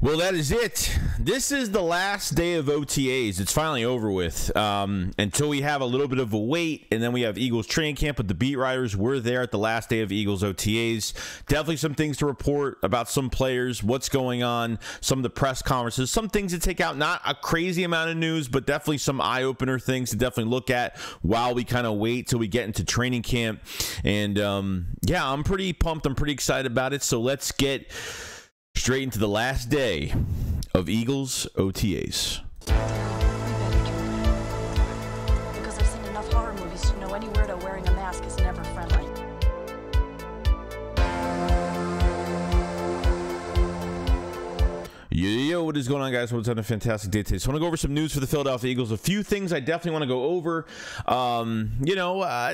Well, that is it. This is the last day of OTAs. It's finally over with. Until we have a little bit of a wait, and then we have Eagles training camp with the beat writers. We're there at the last day of Eagles OTAs. Definitely some things to report about some players, what's going on, some of the press conferences, some things to take out. Not a crazy amount of news, but definitely some eye-opener things to definitely look at while we kind of wait till we get into training camp. And yeah, I'm pretty pumped. I'm pretty excited about it. So let's get straight into the last day of Eagles OTAs. Because I've seen enough horror movies to know any weirdo wearing a mask is never friendly. Yo, what is going on, guys? What's on a fantastic day today? So I want to go over some news for the Philadelphia Eagles. A few things I definitely want to go over.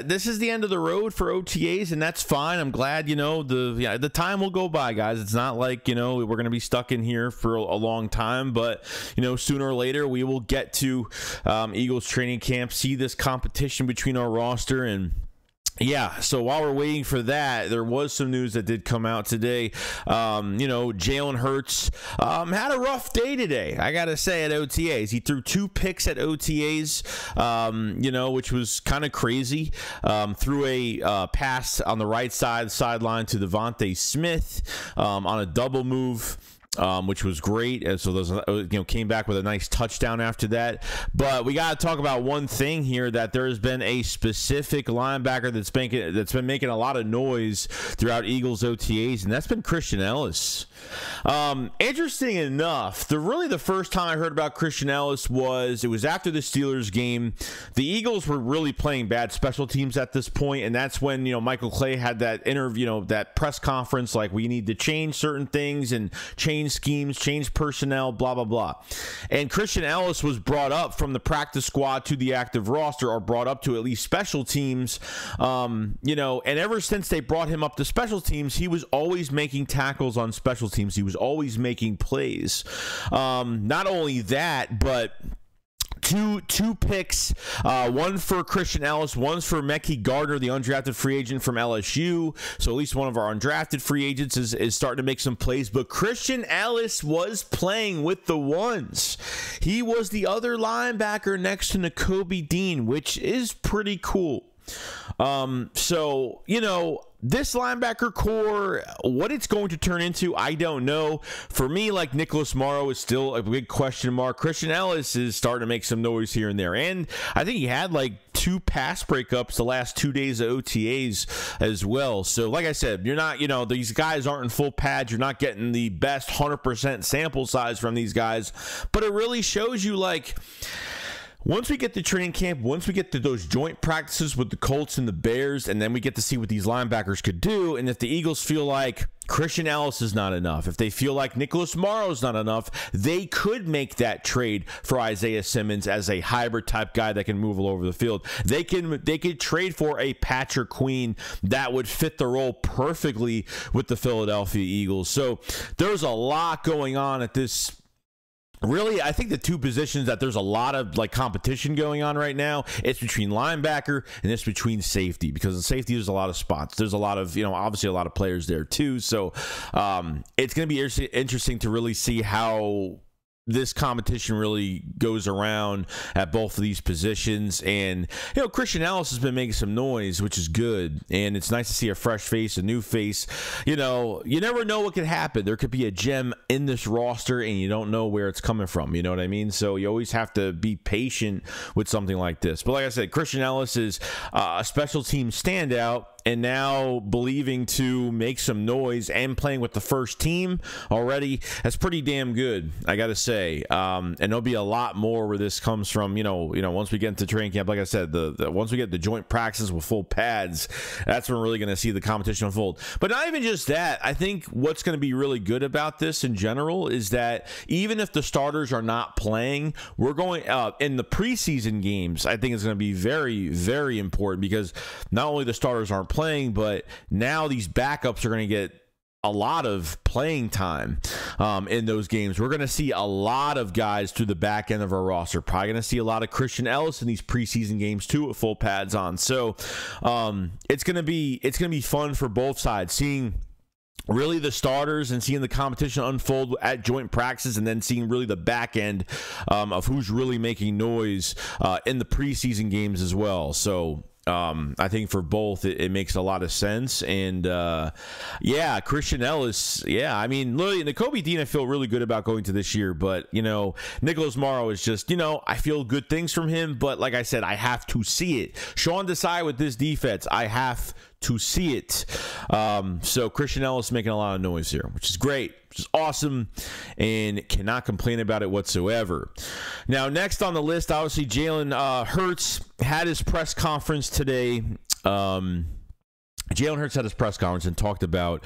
This is the end of the road for OTAs, and that's fine. I'm glad, the time will go by, guys. It's not like, we're going to be stuck in here for a long time, but, sooner or later we will get to Eagles training camp, see this competition between our roster. And yeah, so while we're waiting for that, there was some news that did come out today. Jalen Hurts had a rough day today, I gotta say, at OTAs. He threw 2 picks at OTAs, which was kind of crazy. Threw a pass on the right sideline to Devontae Smith on a double move, which was great. And so those, came back with a nice touchdown after that. But we got to talk about one thing here, that there has been a specific linebacker that's been making a lot of noise throughout Eagles OTAs, and that's been Christian Ellis. Interesting enough, the first time I heard about Christian Ellis was after the Steelers game. The Eagles were really playing bad special teams at this point, and that's when Michael Clay had that interview, that press conference, like, we need to change certain things and change schemes, change personnel, blah blah blah. And Christian Ellis was brought up from the practice squad to the active roster, or brought up to at least special teams. And ever since they brought him up to special teams, he was always making tackles on special teams. He was always making plays. Not only that, but two picks, one for Christian Ellis, one's for Mekhi Gardner, the undrafted free agent from LSU. So at least one of our undrafted free agents is starting to make some plays. But Christian Ellis was playing with the ones. He was the other linebacker next to Nakobe Dean, which is pretty cool. This linebacker core, what it's going to turn into, I don't know. For me, like, Nicholas Morrow is still a big question mark. Christian Ellis is starting to make some noise here and there. And I think he had like 2 pass breakups the last 2 days of OTAs as well. So like I said, you're not, these guys aren't in full pads. You're not getting the best 100% sample size from these guys. But it really shows you, like, once we get to training camp, once we get to those joint practices with the Colts and the Bears, and then we get to see what these linebackers could do, and if the Eagles feel like Christian Ellis is not enough, if they feel like Nicholas Morrow is not enough, they could make that trade for Isaiah Simmons as a hybrid type guy that can move all over the field. They could trade for a Patrick Queen that would fit the role perfectly with the Philadelphia Eagles. So there's a lot going on at this. Really, I think the 2 positions that there's a lot of competition going on right now, it's between linebacker and it's between safety, because in safety there's a lot of spots. There's a lot of, obviously a lot of players there too. So it's going to be interesting to really see how this competition really goes around at both of these positions. And Christian Ellis has been making some noise, which is good, and it's nice to see a fresh face, a new face. You never know what could happen. There could be a gem in this roster and you don't know where it's coming from, you know what I mean? So you always have to be patient with something like this. But like I said, Christian Ellis is a special team standout, and now believing to make some noise and playing with the first team already. That's pretty damn good, I gotta say. And there'll be a lot more where this comes from. Once we get into training camp, like I said, once we get the joint practices with full pads, that's when we're really gonna see the competition unfold. But not even just that. I think what's gonna be really good about this in general is that even if the starters are not playing, we're going in the preseason games. I think it's gonna be very, very important, because not only the starters aren't playing, but now these backups are going to get a lot of playing time in those games. We're going to see a lot of guys through the back end of our roster. Probably going to see a lot of Christian Ellis in these preseason games too, with full pads on. So it's going to be fun for both sides, seeing really the starters and seeing the competition unfold at joint practices, and then seeing really the back end of who's really making noise in the preseason games as well. So I think for both, it makes a lot of sense. And yeah, Christian Ellis. Yeah, I mean, literally, Nakobe Dean, I feel really good about going to this year. But, you know, Nicholas Morrow is just, you know, I feel good things from him. But like I said, I have to see it. Sean Desai with this defense, I have to see it. So Christian Ellis making a lot of noise here, which is great, which is awesome, and cannot complain about it whatsoever. Now, next on the list, obviously, Jalen Hurts had his press conference today. Jalen Hurts had his press conference and talked about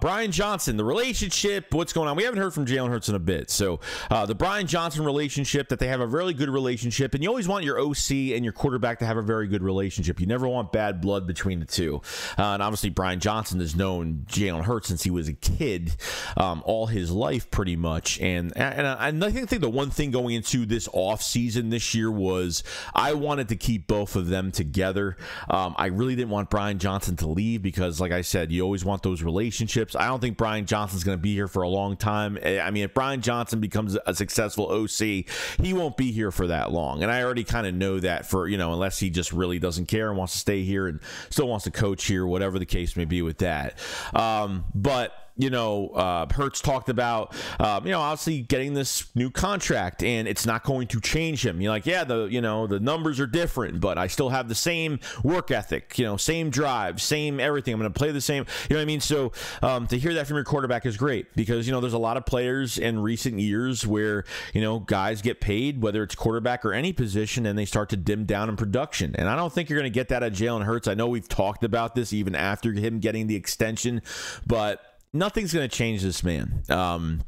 Brian Johnson, the relationship, what's going on. We haven't heard from Jalen Hurts in a bit. So the Brian Johnson relationship, that they have a really good relationship. And you always want your OC and your quarterback to have a very good relationship. You never want bad blood between the two. And obviously, Brian Johnson has known Jalen Hurts since he was a kid, all his life pretty much. And I think the one thing going into this offseason this year was I wanted to keep both of them together. I really didn't want Brian Johnson to leave because, like I said, you always want those relationships. I don't think Brian Johnson's going to be here for a long time. I mean, if Brian Johnson becomes a successful OC, he won't be here for that long. And I already kind of know that, for, you know, unless he just really doesn't care and wants to stay here and still wants to coach here, whatever the case may be with that. But you know, Hurts talked about, you know, obviously getting this new contract, and it's not going to change him. You're like, yeah, the numbers are different, but I still have the same work ethic, you know, same drive, same everything. I'm going to play the same, you know what I mean? So to hear that from your quarterback is great, because, you know, there's a lot of players in recent years where, you know, guys get paid, whether it's quarterback or any position, and they start to dim down in production. And I don't think you're going to get that at Jalen Hurts. I know we've talked about this even after him getting the extension, but nothing's going to change this man.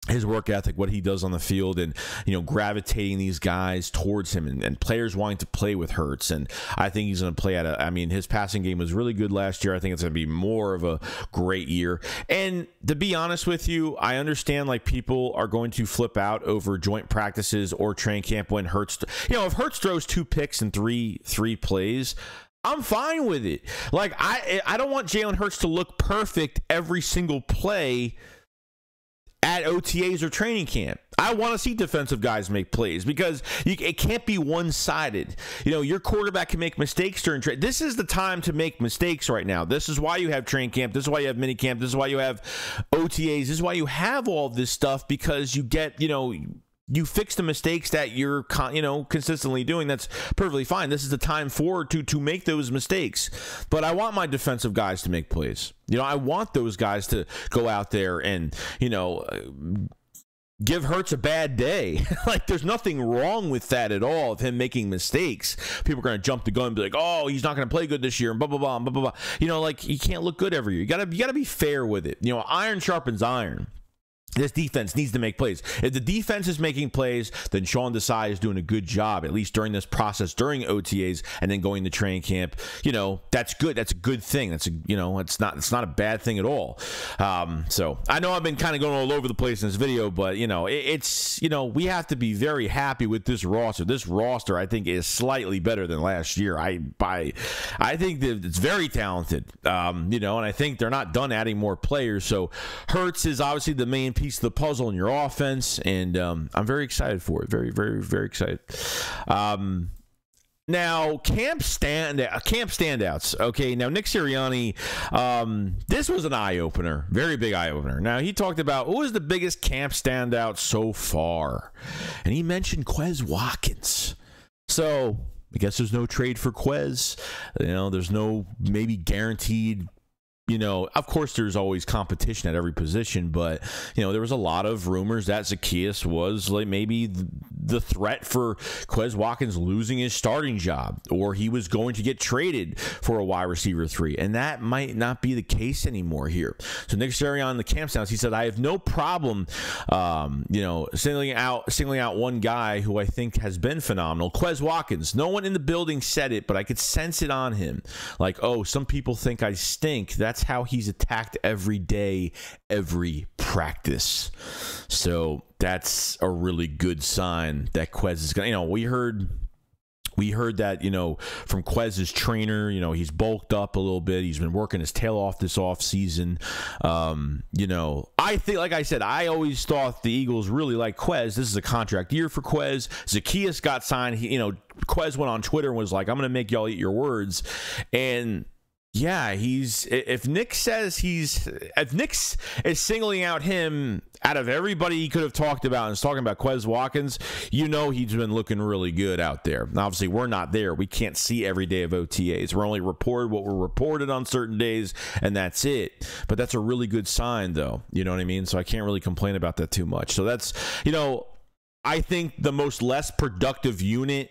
His work ethic, what he does on the field, and, you know, gravitating these guys towards him, and players wanting to play with Hurts. And I think he's going to play I mean, his passing game was really good last year. I think it's going to be more of a great year. And to be honest with you, I understand, like, people are going to flip out over joint practices or training camp when Hurts, you know, if Hurts throws 2 picks in three plays, I'm fine with it. Like, I don't want Jalen Hurts to look perfect every single play at OTAs or training camp. I want to see defensive guys make plays, because it can't be one-sided. You know, your quarterback can make mistakes during training. This is the time to make mistakes right now. This is why you have training camp. This is why you have mini camp. This is why you have OTAs. This is why you have all this stuff, because you get, you know, you fix the mistakes that you're, you know, consistently doing. That's perfectly fine. This is the time to make those mistakes. But I want my defensive guys to make plays. You know, I want those guys to go out there and, you know, give Hurts a bad day. Like, there's nothing wrong with that at all, of him making mistakes. People are going to jump the gun and be like, oh, he's not going to play good this year, and blah, blah, blah, blah, blah, blah. You know, like, you can't look good every year. You got to be fair with it. You know, iron sharpens iron. This defense needs to make plays. If the defense is making plays, then Sean Desai is doing a good job, at least during this process, during OTAs, and then going to training camp. You know, that's good. That's a good thing. That's you know, it's not a bad thing at all. So I know I've been kind of going all over the place in this video, but, you know, it's, you know, we have to be very happy with this roster. This roster, I think, is slightly better than last year. I think that it's very talented. You know, and I think they're not done adding more players. So Hurts is obviously the main piece of the puzzle in your offense, and I'm very excited for it. Very, very, very excited. Now, camp standouts. Okay, now Nick Sirianni, this was an eye-opener, very big eye-opener. Now, he talked about who was the biggest camp standout so far, and he mentioned Quez Watkins. So I guess there's no trade for Quez. You know, there's no maybe guaranteed. You know, of course, there's always competition at every position, but, you know, there was a lot of rumors that Zacchaeus was like maybe the threat for Quez Watkins losing his starting job, or he was going to get traded for a wide receiver 3, and that might not be the case anymore here. So Nick Sirianni in the camp sounds, he said, I have no problem, you know, singling out one guy who I think has been phenomenal, Quez Watkins. No one in the building said it, but I could sense it on him. Like, oh, some people think I stink. That's how he's attacked every day, every practice. So that's a really good sign that Quez is going to, you know, we heard We heard that, from Quez's trainer, he's bulked up a little bit. He's been working his tail off this offseason. I think, like I said, I always thought the Eagles really like Quez. This is a contract year for Quez. Zacchaeus got signed. Quez went on Twitter and was like, I'm going to make y'all eat your words. And yeah, if Nick is singling out him out of everybody he could have talked about and is talking about Quez Watkins, he's been looking really good out there. Obviously, we're not there. We can't see every day of OTAs. We're only reported what we're reported on certain days, and that's it. But that's a really good sign, though. You know what I mean? So I can't really complain about that too much. So that's, I think the most less productive unit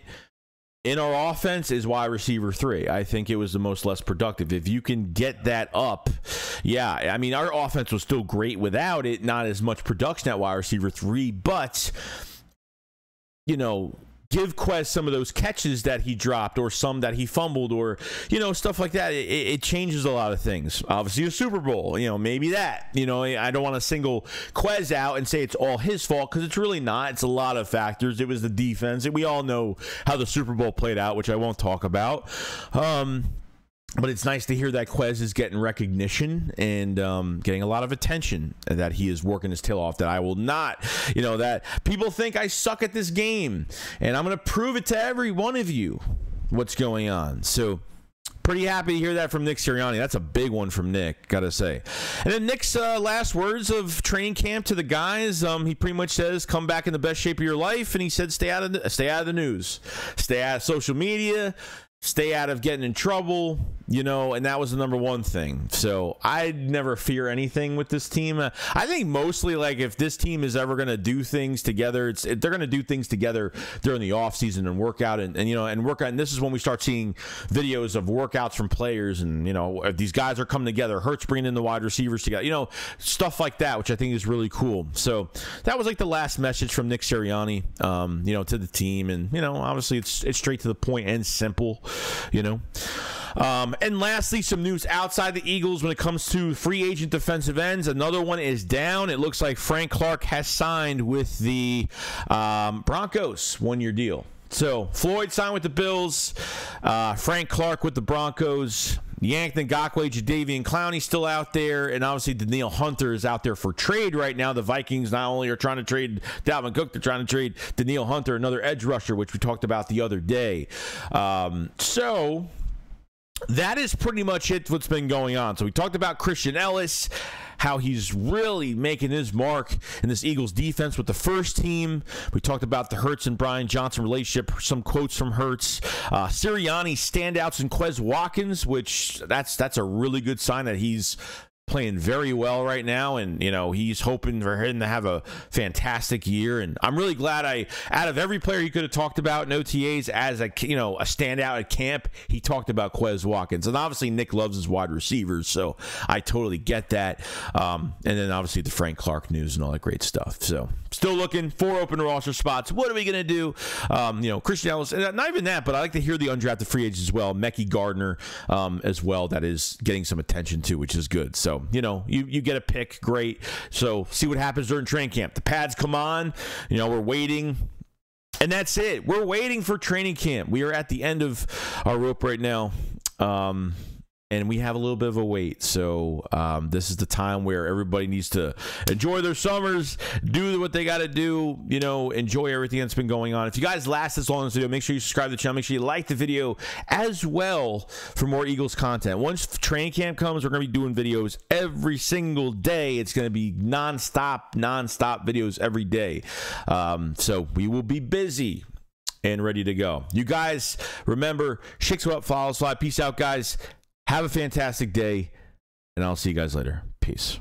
in our offense is wide receiver 3. I think it was the most less productive. If you can get that up, yeah, I mean, our offense was still great without it. Not as much production at wide receiver 3, but, give Quez some of those catches that he dropped or some that he fumbled or, stuff like that. It changes a lot of things. Obviously, a Super Bowl, maybe that. I don't want to single Quez out and say it's all his fault because it's really not. It's a lot of factors. It was the defense. And we all know how the Super Bowl played out, which I won't talk about. But it's nice to hear that Quez is getting recognition and getting a lot of attention, and that he is working his tail off, that I will not, that people think I suck at this game, and I'm going to prove it to every one of you what's going on. So pretty happy to hear that from Nick Sirianni. That's a big one from Nick, gotta say. And then Nick's last words of training camp to the guys, he pretty much says, come back in the best shape of your life, and he said stay out of the news, stay out of social media, stay out of getting in trouble, and that was the number one thing. So I never fear anything with this team. I think mostly, like, if this team is ever going to do things together, they're going to do things together during the offseason and work out and work out. And this is when we start seeing videos of workouts from players and, if these guys are coming together, Hurts bringing in the wide receivers together, stuff like that, which I think is really cool. So that was like the last message from Nick Sirianni, to the team. And, obviously it's straight to the point and simple, And lastly, some news outside the Eagles when it comes to free agent defensive ends. Another one is down. It looks like Frank Clark has signed with the Broncos, one-year deal. So Floyd signed with the Bills, Frank Clark with the Broncos. Yank Ngakoue, Jadeveon Clowney still out there, and obviously Danielle Hunter is out there for trade right now. The Vikings not only are trying to trade Dalvin Cook, they're trying to trade Danielle Hunter, another edge rusher, which we talked about the other day. So that is pretty much it, what's been going on. So we talked about Christian Ellis, how he's really making his mark in this Eagles defense with the first team. We talked about the Hurts and Brian Johnson relationship, some quotes from Hurts. Sirianni standouts and Quez Watkins, which that's a really good sign that he's playing very well right now, and he's hoping for him to have a fantastic year. And I'm really glad out of every player he could have talked about in OTAs as a standout at camp, he talked about Quez Watkins. And obviously Nick loves his wide receivers, so I totally get that. And then obviously the Frank Clark news and all that great stuff. So still looking for open roster spots. What are we gonna do? Christian Ellis, not even that, but I like to hear the undrafted free agents as well. Mekhi Gardner as well, that is getting some attention too, which is good. So you get a pick, great. So see what happens during training camp. The pads come on, we're waiting, and that's it. We're waiting for training camp. We are at the end of our rope right now, and we have a little bit of a wait. So this is the time where everybody needs to enjoy their summers, do what they got to do, enjoy everything that's been going on. If you guys last this long in this video, make sure you subscribe to the channel. Make sure you like the video as well for more Eagles content. Once training camp comes, we're going to be doing videos every single day. It's going to be non-stop videos every day. So we will be busy and ready to go. You guys, remember, SHAKESQUAD, follow us live. Peace out, guys. Have a fantastic day, and I'll see you guys later. Peace.